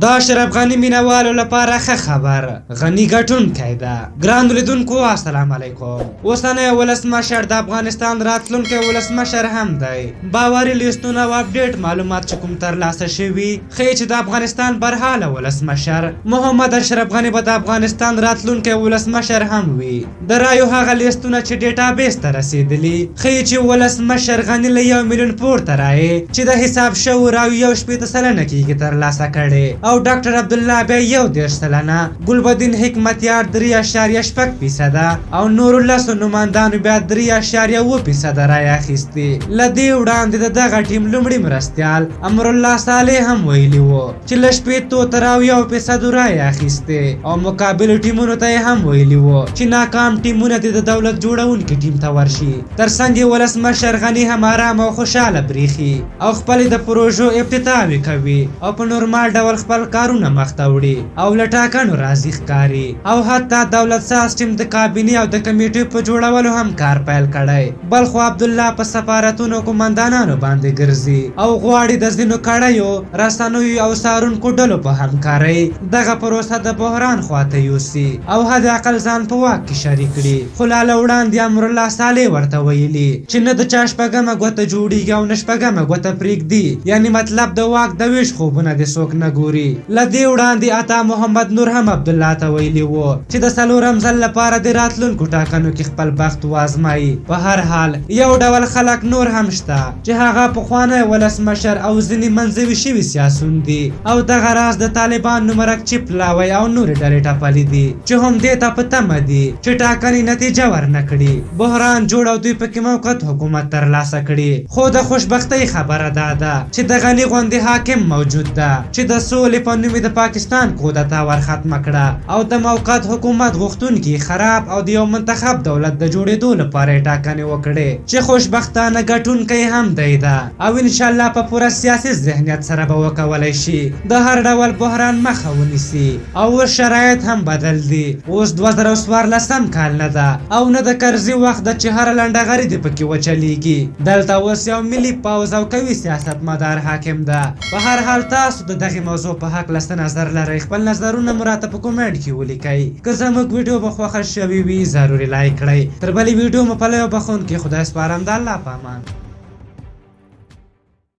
د اشرف غني مینوالو لپاره ښه خبر، غني ګټونکی ده. ګرانو لیدونکو السلام علیکم. اوسنی ولسمشر د افغانستان راتلونکی ولسمشر هم دی. باوري لیستونه او اپډیټ معلومات چې کوم ترلاسه شوي ښیي چې د افغانستان برحاله ولسمشر محمد اشرف غني به د افغانستان راتلونکی ولسمشر هم وي. د رایو هغه لیستونه چې ډیټابیس ته رسیدلي ښیي چې ولسمشر غني له 1 میلیون پورته رایې چې د حساب شوو رایو 1.8 سلنه کېږي ترلاسه کړې، او ډاکټر عبدالله بیا 1.5 سلنه، ګلبدین حکمتیار 3.8% او نور الله نمایندانو بیا 3.7% رایې اخیستې. له دې وړاندې د دغه ټیم لومړي مرستیال امرالله صالح هم ویلي وو چې له 80 تر 1% رایې اخیستې، او مقابلو ټیمونو ته یې هم ویلي وو چې ناکام ټیمونه د دولت جوړونکي ټیم ته ورشي. ترڅنګ یې ولسمشر غني هم آرام او خوشحاله بریښي او خپلې د پروژو افتتاح کوي او په نورمال ډول خپل کارونه مخته وړي او له ټاکنو راضي ښکاري، او حتی دولت ساز ټیم د کابینې او د کمیټې په جوړولو هم کار پیل کړی. بل خو عبدالله په سفارتونو قومندانانو باندې ګرځي او غواړي د ځینو کړیو رسنیو او څارونکو ډلو په همکارۍ دغه پروسه د بحران خواته یوسي او حد اقل ځان په واک کې شریک کړي. خو لا له وړاندې امرالله صالح ورته ویلي چې نه د چا شپږمه ګوته جوړیږي او نه شپږمه ګوته پرېږدي، یعنی مطلب د واک د ویش خوبونه دې څوک نه ګوري. له دې وړاندې عطا محمد نور هم عبدالله ته ویلي وو چې د 4م ځل لپاره د راتلونکو ټاکنو کې خپل بخت وازمایي. په هر حال یو ډول خلک نور هم شته چې هغه پخوانی ولسمشر او ځینې منځوي شوي سیاسون دي او دغه راز د طالبان نومرک چیپ لاوی او نورې ډلې ټپلې دي چې هم دې ته په تمه دي چې ټاکنې نتیجه ورنه کړي، بحران جوړ او دوی پکې موقت حکومت ترلاسه کړي. خو د خوشبختۍ خبره ده چې د غني غوندې حاکم موجود ده چې د سولې په نوم د پاکستان کودتا ورختمه کړه او د موقت حکومت غوښتونکي خراب او د یو منتخب دولت د جوړېدو لپاره ټاکنې وکړي چې خوشبختانه ګټونکی هم دی ده، او انشاءالله په پوره سیاسي ذهنیت سره به وکولی شي د هر ډول بحران مخه ونیسي. او اوس شرایط هم بدل دي، اوس 2014 کال نه ده او نه د کرزي وخت ده چې هر لنډغري دې پکې وچلیږي. دلته اوس یو ملي پوځ او قوي سیاستمدار حاکم ده. په هر حال تاسو د دغې موضوع په هکله څه نظر لرئ؟ خپل نظرونه مو راته په کومنټ کې ولیکئ. که زموږ ویډیو به خوښه شوې وي ضروري لایک کړئ. تر بلې ویډیو مو په لیو بخښونکي خدای سپارم. د الله په امان.